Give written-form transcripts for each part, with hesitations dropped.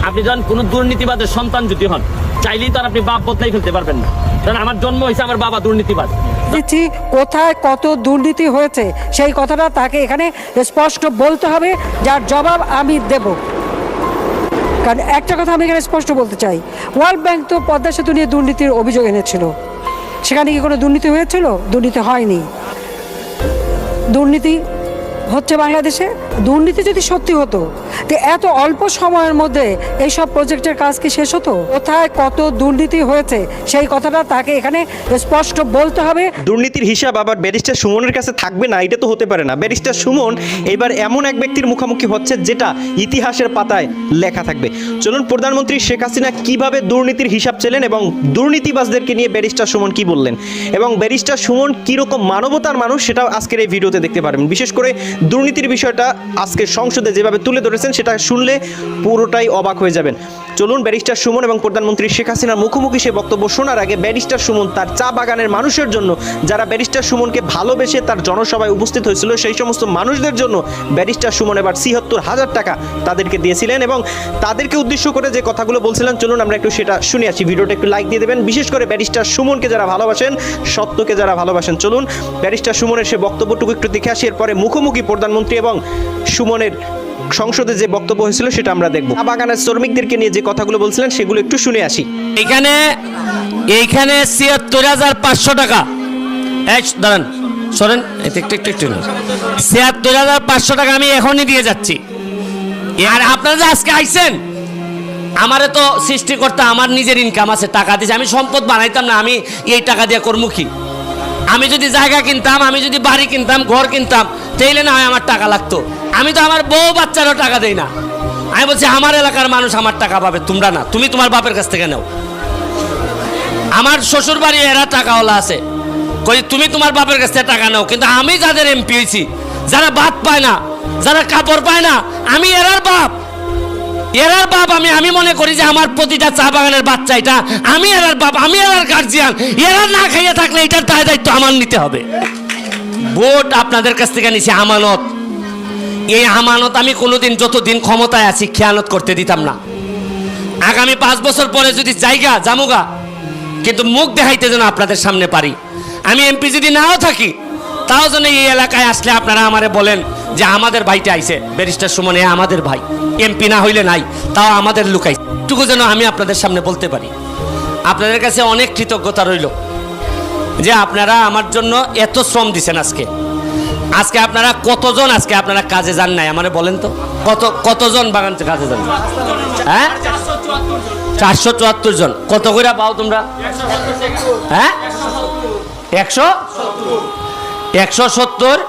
আপনি যখন কোনো দুর্নীতিবাদের সন্তান যদি হন, চাইলেই তো আর আপনি বাপ বদলাই ফেলতে পারবেন না। কারণ আমার জন্ম হয়েছে আমার বাবা দুর্নীতিবাদ। দিচ্ছি কোথায় কত দুর্নীতি হয়েছে সেই কথাটা তাকে এখানে স্পষ্ট বলতে হবে, যার জবাব আমি দেব। কারণ একটা কথা আমি এখানে স্পষ্ট বলতে চাই, ওয়ার্ল্ড ব্যাংক তো পদ্মা সেতু নিয়ে দুর্নীতির অভিযোগ এনেছিল। সেখানে কি কোনো দুর্নীতি হয়েছিল? দুর্নীতি হয়নি। দুর্নীতি হচ্ছে বাংলাদেশে। দুর্নীতি যদি সত্যি হতো তো এত অল্প সময়ের মধ্যে এইসব প্রজেক্টের কাজ কি শেষ হতো? কোথায় কত দুর্নীতি হয়েছে সেই কথাটা তাকে এখানে স্পষ্ট বলতে হবে। দুর্নীতির হিসাব আবার ব্যারিস্টার সুমনের কাছে থাকবে না, এটা তো হতে পারে না। ব্যারিস্টার সুমন এবার এমন এক ব্যক্তির মুখোমুখি হচ্ছে যেটা ইতিহাসের পাতায় লেখা থাকবে। চলুন প্রধানমন্ত্রী শেখ হাসিনা কিভাবে দুর্নীতির হিসাব ছিলেন এবং দুর্নীতিবাজদেরকে নিয়ে ব্যারিস্টার সুমন কি বললেন এবং ব্যারিস্টার সুমন কীরকম মানবতার মানুষ সেটাও আজকের এই ভিডিওতে দেখতে পারবেন। বিশেষ করে দুর্নীতির বিষয়টা আজকে সংসদে যেভাবে তুলে ধরেছেন সেটা শুনলে পুরোটাই অবাক হয়ে যাবেন। চলুন ব্যারিস্টার সুমন এবং প্রধানমন্ত্রী শেখ হাসিনার মুখোমুখি সে বক্তব্য শোনার আগে ব্যারিস্টার সুমন তার চা বাগানের মানুষের জন্য, যারা ব্যারিস্টার সুমনকে ভালোবেসে তার জনসভায় উপস্থিত হয়েছিল, সেই সমস্ত মানুষদের জন্য ব্যারিস্টার সুমন এবার ৭৬,০০০ টাকা তাদেরকে দিয়েছিলেন এবং তাদেরকে উদ্দেশ্য করে যে কথাগুলো বলছিলেন, চলুন আমরা একটু সেটা শুনে আসি। ভিডিওটা একটু লাইক দিয়ে দেবেন, বিশেষ করে ব্যারিস্টার সুমনকে যারা ভালোবাসেন, সত্যকে যারা ভালোবাসেন। চলুন ব্যারিস্টার সুমনের সে বক্তব্যটুকু একটু দেখে আসি, এরপরে মুখোমুখি প্রধানমন্ত্রী এবং সুমনের সংসদে যে বক্তব্য হয়েছিল সেটা আমরা দেখব। চা বাগানের শ্রমিকদেরকে নিয়ে যে কথাগুলো বলছিলেন সেগুলো একটু শুনে আসি। এইখানে ৭৬,৫০০ টাকা, দাঁড়ান সরেন, ৭৬,৫০০ টাকা আমি এখনই দিয়ে যাচ্ছি। আর আপনারা যে আজকে আইছেন, আমারে তো সৃষ্টিকর্তা আমার নিজের ইনকাম আছে, টাকা দিয়েছে। আমি সম্পদ বানাইতাম না, আমি এই টাকা দিয়ে করবো কি? আমি যদি জায়গা কিনতাম, আমি যদি বাড়ি কিনতাম, ঘর কিনতাম, তাইলে না হয় আমার টাকা লাগতো। আমি তো আমার বউ বাচ্চারও টাকা দেই না। আমি বলছি আমার এলাকার মানুষ আমার টাকা পাবে, তোমরা না। তুমি তোমার বাপের কাছ থেকে নাও। আমার শ্বশুর বাড়ি এরা টাকাওয়ালা আছে, কই তুমি তোমার বাপের কাছ থেকে টাকা নাও। কিন্তু আমি যাদের এমপি হয়েছি, যারা ভাত পায় না, যারা কাপড় পায় না, আমি এরার বাপ। আমি মনে করি যে আমার প্রতিটা চা বাগানের বাচ্চা এটা আমি এরার বাপ, আমি এরার গার্জিয়ান। এরা না খাইয়ে থাকলে এটার দায় দায়িত্ব আমার নিতে হবে। ভোট আপনাদের কাছ থেকে নিছি আমানত। এই আমানত আমি কোনোদিন, যতদিন ক্ষমতায় আছি, খেয়ানত করতে দিতাম না। আগামী 5 বছর পরে যদি জায়গা জামুগা, কিন্তু মুখ দেখাইতে যেন আপনাদের সামনে পারি। আমি এমপি যদি নাও থাকি, তাও যেন এই এলাকায় আসলে আপনারা আমারে বলেন যে আমাদের ভাইটা আইছে, ব্যারিস্টার সুমন আমাদের ভাই, এমপি না হইলে নাই, তাও আমাদের লুকাই। টুকু যেন আমি আপনাদের সামনে বলতে পারি। আপনাদের কাছে অনেক কৃতজ্ঞতা রইল যে আপনারা আমার জন্য এত শ্রম দিচ্ছেন। আজকে আপনারা কতজন আজকে আপনারা কাজে যান নাই আমারে বলেন তো? কতজন বাগান কাজে যান? হ্যাঁ, 474 জন। কত করে পাও তোমরা? হ্যাঁ, 170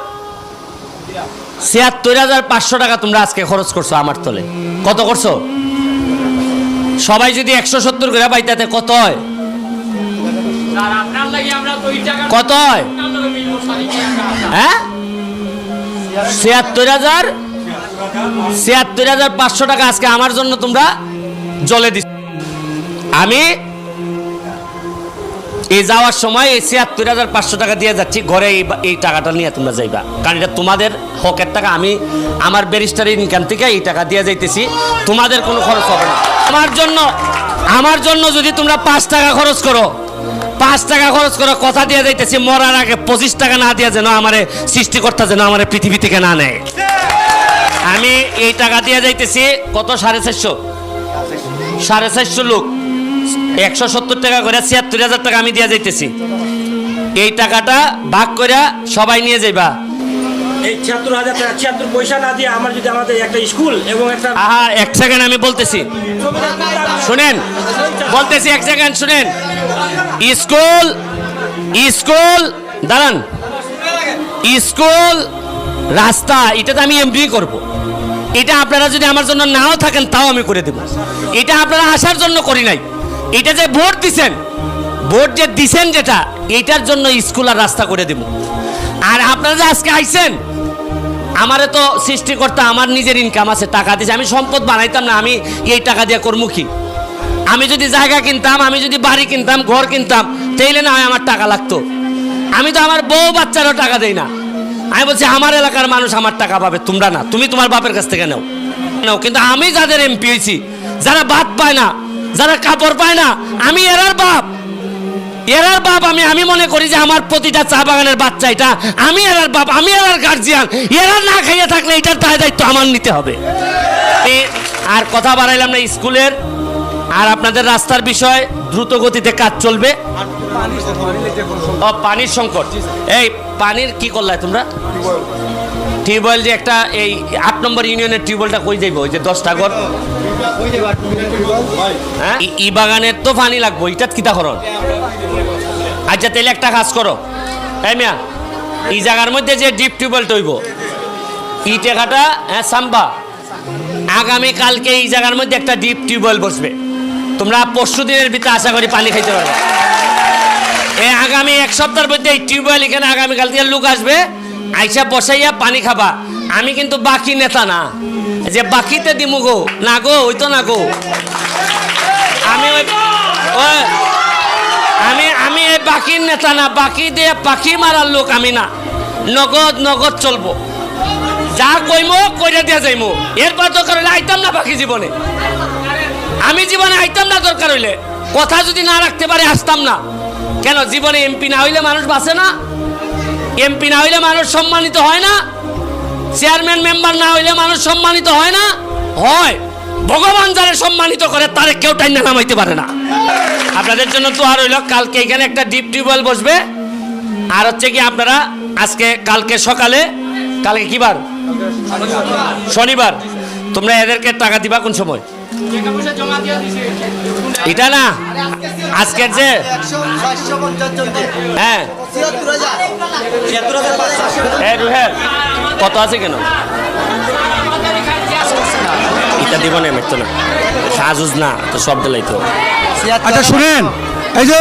৭৬,৫০০ টাকা তোমরা আজকে খরচ করছো আমার তলে। কত করছো? সবাই যদি 170 করে পাই তাতে কত হয়? কত হয়? হ্যাঁ, ৭৬,৫০০ টাকা আজকে আমার জন্য তোমরা জলে দিচ্ছ। আমি এই যাওয়ার সময় এই ৭৬,৫০০ টাকা দিয়ে যাচ্ছি ঘরে। এই টাকাটা নিয়ে তোমরা যাইবা, কারণ এটা তোমাদের হকের টাকা। আমি আমার ব্যারিস্টার ইনকাম থেকে এই টাকা দিয়ে যাইতেছি, তোমাদের কোনো খরচ হবে না। আমার জন্য যদি তোমরা 5 টাকা খরচ করো, 5 টাকা খরচ করো, কথা দিয়ে যাইতেছি মরার আগে 25 টাকা না দিয়ে যেন আমারে সৃষ্টিকর্তা যেন আমার পৃথিবী থেকে না নেয়। আমি এই টাকা দিয়ে যাইতেছি। কত? 450 লোক, 170 টাকা করে ৭৬,০০০ টাকা আমি দিয়ে যাইতেছি। এই টাকাটা ভাগ করে সবাই নিয়ে যাইবা। এই ৭৬,০০০ টাকা ৭৬ পয়সা না দিয়ে আমার যদি আমাদের একটা স্কুল এবং একটা এক সেকেন্ড আমি বলতেছি, শুনেন, বলতেছি এক সেকেন্ড শুনেন। স্কুল দাঁড়ান, স্কুল, রাস্তা, এটা তো আমি এমপি করবো। এটা আপনারা যদি আমার জন্য নাও থাকেন তাও আমি করে দেব। এটা আপনারা আসার জন্য করি নাই। এটা যে ভোট যে দিছেন যেটা, এইটার জন্য স্কুল আর রাস্তা করে দেব। আর আপনারা যে আজকে আইছেন, আমারে তো সৃষ্টিকর্তা আমার নিজের ইনকাম আছে, টাকা দিয়েছে। আমি সম্পদ বানাইতাম না, আমি এই টাকা দিয়ে করবো কি? আমি যদি জায়গা কিনতাম, আমি যদি বাড়ি কিনতাম, ঘর কিনতাম, তাইলে না হয় আমার টাকা লাগতো। আমি তো আমার বউ বাচ্চারও টাকা দেই না। আমি বলছি আমার এলাকার মানুষ আমার টাকা পাবে, তোমরা না। তুমি তোমার বাপের কাছ থেকে নাও। কিন্তু আমি যাদের এমপি হয়েছি, যারা ভাত পায় না, যারা কাপড় পায় না, আমি এরার বাপ। আমি মনে করি যে আমার প্রতিটা চা বাগানের বাচ্চা এটা, আমি এরার বাপ, আমি এরার গার্জিয়ান। এরা না খাইয়ে থাকলে এটার দায়িত্ব আমার নিতে হবে। আর কথা বাড়াইলাম না স্কুলের আর আপনাদের রাস্তার বিষয়, দ্রুত গতিতে কাজ চলবে। পানির সংকট, এই পানির কি করলাই তোমরা? টিউবওয়েল যে একটা, এই 8 নম্বর ইউনিয়নের টিউবওয়েলটা কই যাইব? ওই যে 10টা ঘর, হ্যাঁ, ই বাগানের তো পানি লাগবো, এটা কিতা করন? আচ্ছা তাহলে একটা কাজ করো, এই মিয়া, এই জায়গার মধ্যে যে ডিপ টিউবওয়েল তৈব, ইটে কাটা, হ্যাঁ সাম্বা, আগামী কালকে এই জায়গার মধ্যে একটা ডিপ টিউবওয়েল বসবে। তোমরা পরশু দিনের ভিতরে আশা করি পানি খাইতে পারবে। এই আগামী 1 সপ্তাহের মধ্যে এই টিউবওয়েল এখানে আগামীকাল থেকে লোক আসবে, আইসা বসাইয়া পানি খাবা। আমি কিন্তু বাকি নেতা না যে বাকিতে দিমু গো, না গো, ওই তো না গো। আমি এই বাকির নেতা না, বাকি দিয়ে পাখি মারার লোক আমি না। নগদ চলবো, যা কইমো কইরা দিয়া যাইমো। এরপর দরকার হইলে আইতাম না বাকি জীবনে, আমি জীবনে আইতাম না। দরকার হইলে কথা যদি না রাখতে পারে আসতাম না। কেন? জীবনে এমপি না হইলে মানুষ বাঁচে না? এমপি না হইলে মানুষ সম্মানিত হয় না? চেয়ারম্যান মেম্বার না হইলে মানুষ সম্মানিত হয় না? হয়। ভগবান যারা সম্মানিত করে তারে কেউ টাইনা নামাইতে পারে না। আপনাদের জন্য তো আর হইল, কালকে এখানে একটা ডিপ টিউবওয়েল বসবে। আর হচ্ছে কি আপনারা কালকে সকালে, কালকে কি বার? শনিবার। তোমরা এদেরকে টাকা দিবা কোন সময়? এটা না, আজকের যে, হ্যাঁ রুহেল কত আছে কেন? এটা দিব না, মেটতো না, সাজুজ না তো সব দিলাই তো। আচ্ছা শুনেন, এই যে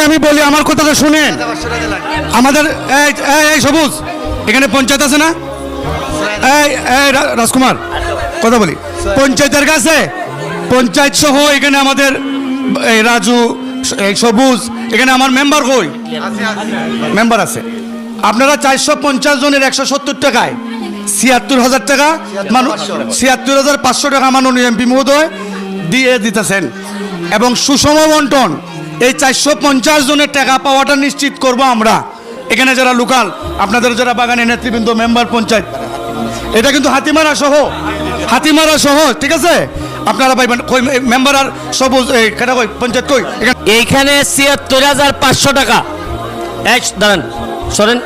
আমি বলি আমার কথাটা শুনেন। আমাদের এই সবুজ, এখানে পঞ্চায়েত আছে না? এই রাজকুমার, কথা বলি। পঞ্চায়েতের কাছে, পঞ্চায়েত সহ এখানে আমাদের এই রাজু, এই সবুজ, এখানে আমার মেম্বার কই? মেম্বার আছে। আপনারা 450 জনের 170 টাকায় 76,000 টাকা, 76,500 টাকা মাননীয় এমপি মহোদয় দিয়ে দিতেছেন। এবং সুষম বন্টন, এই 450 জনের টাকা পাওয়াটা নিশ্চিত করব আমরা। এখানে যারা লোকাল, আপনাদের যারা বাগানের নেতৃবৃন্দ, মেম্বার, পঞ্চায়েত, এটা কিন্তু হাতিমারা সহ, ঠিক আছে? আপনারা পাইবেন। মেম্বার আর সবুজ কেটা কই, পঞ্চায়েত কই? এইখানে 76,500 টাকা। দাঁড়ান, শোনেন,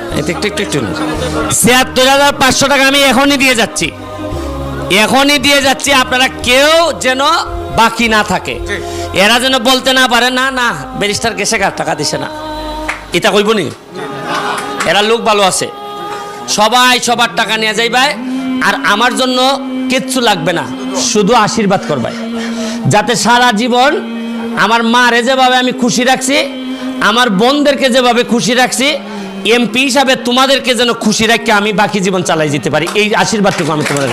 76,500 টাকা আমি এখনই দিয়ে যাচ্ছি। আপনারা কেউ যেন বাকি না থাকে, এরা যেন বলতে না পারে না ব্যারিস্টার গেছে টাকা দিছে না, এটা কইব নি? এরা লোক ভালো আছে, সবাই সবার টাকা নিয়ে যাইবাই। আর আমার জন্য কিচ্ছু লাগবে না, শুধু আশীর্বাদ করবাই, যাতে সারা জীবন আমার মারে যেভাবে আমি খুশি রাখছি, আমার বোনদেরকে যেভাবে খুশি রাখছি, এমপি হিসাবে তোমাদেরকে যেন খুশি রাখতে আমি বাকি জীবন চালাই যেতে পারি। এই আশীর্বাদটুকু আমি তোমাদের